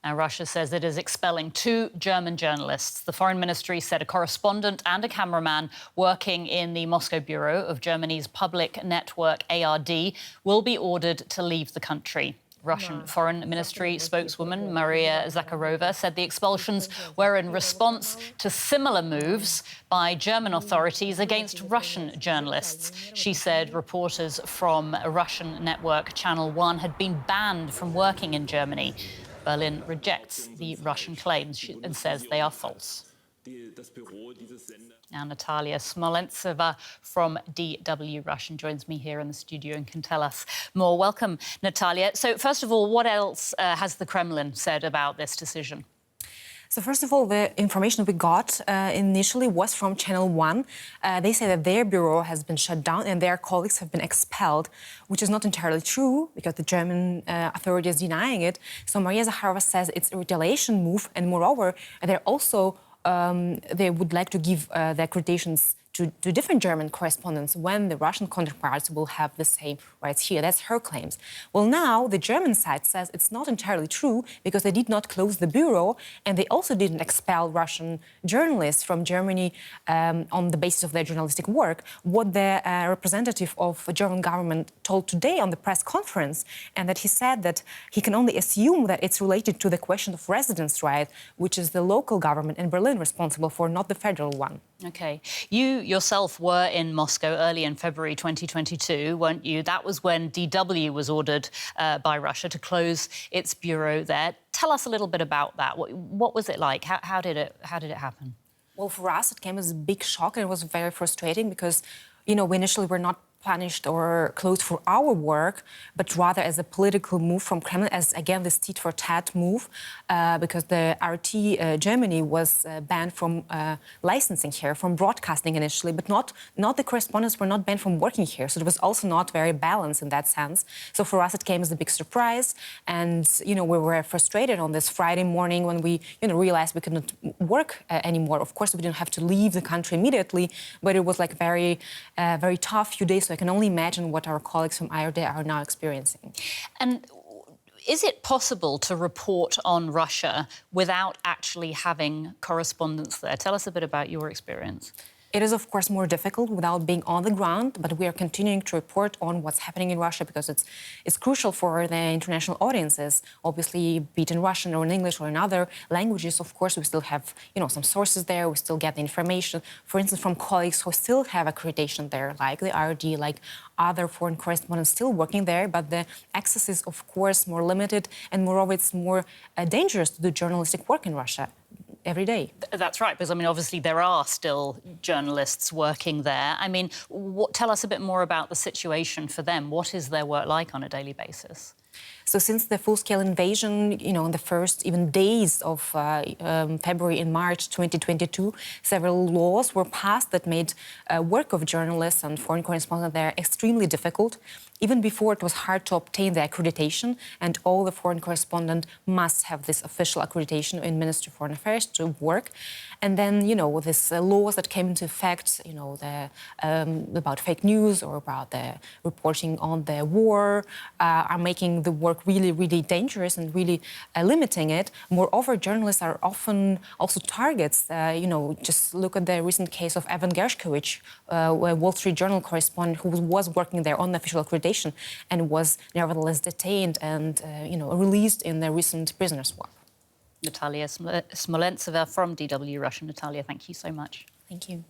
Now, Russia says it is expelling 2 German journalists. The Foreign Ministry said a correspondent and a cameraman working in the Moscow bureau of Germany's public network ARD will be ordered to leave the country. Russian Foreign Ministry spokeswoman Maria Zakharova said the expulsions were in response to similar moves by German authorities against Russian journalists. She said reporters from a Russian network, Channel 1, had been banned from working in Germany. Berlin rejects the Russian claims and says they are false. Now, Natalia Smolentseva from DW Russian joins me here in the studio and can tell us more. Welcome, Natalia. So, first of all, what else has the Kremlin said about this decision? So first of all, the information we got initially was from Channel 1. They say that their bureau has been shut down and their colleagues have been expelled, which is not entirely true because the German authorities are denying it. So Maria Zakharova says it's a retaliation move, and moreover, they're also they would like to give the accreditations to different German correspondents when the Russian counterparts will have the same rights here. That's her claims. Well, now the German side says it's not entirely true because they did not close the bureau and they also didn't expel Russian journalists from Germany on the basis of their journalistic work. What the representative of the German government told today on the press conference, and that he said that he can only assume that it's related to the question of residence right, which is the local government in Berlin responsible for, not the federal one. OK. You yourself were in Moscow early in February 2022, weren't you? That was when DW was ordered by Russia to close its bureau there. Tell us a little bit about that. What was it like? How did it happen? Well, for us, it came as a big shock and it was very frustrating because, you know, we initially were not punished or closed for our work, but rather as a political move from Kremlin, as, again, this tit for tat move, because the RT Germany was banned from licensing here, from broadcasting initially, but not the correspondents were not banned from working here. So it was also not very balanced in that sense. So for us, it came as a big surprise. And, you know, we were frustrated on this Friday morning when we, you know, realized we couldn't work anymore. Of course, we didn't have to leave the country immediately, but it was like very tough few days. So I can only imagine what our colleagues from ARD are now experiencing. And is it possible to report on Russia without actually having correspondents there? Tell us a bit about your experience. It is, of course, more difficult without being on the ground, but we are continuing to report on what's happening in Russia because it's crucial for the international audiences. Obviously, be it in Russian or in English or in other languages, of course, we still have, you know, some sources there. We still get the information, for instance, from colleagues who still have accreditation there, like the ARD, like other foreign correspondents still working there. But the access is, of course, more limited, and moreover, it's more dangerous to do journalistic work in Russia every day. That's right, because, I mean, obviously there are still journalists working there. I mean, tell us a bit more about the situation for them. What is their work like on a daily basis? So since the full-scale invasion, you know, in the first even days of February and March 2022, several laws were passed that made work of journalists and foreign correspondents there extremely difficult. Even before, it was hard to obtain the accreditation, and all the foreign correspondent must have this official accreditation in Ministry of Foreign Affairs to work. And then, you know, these laws that came into effect, you know, about fake news or about the reporting on the war are making the work really, really dangerous and really limiting it. Moreover, journalists are often also targets. You know, just look at the recent case of Evan Gershkovich, a Wall Street Journal correspondent who was working there on the official accreditation and was nevertheless detained and, you know, released in the recent prisoner swap. Natalia Smolentseva from DW Russia. Natalia, thank you so much. Thank you.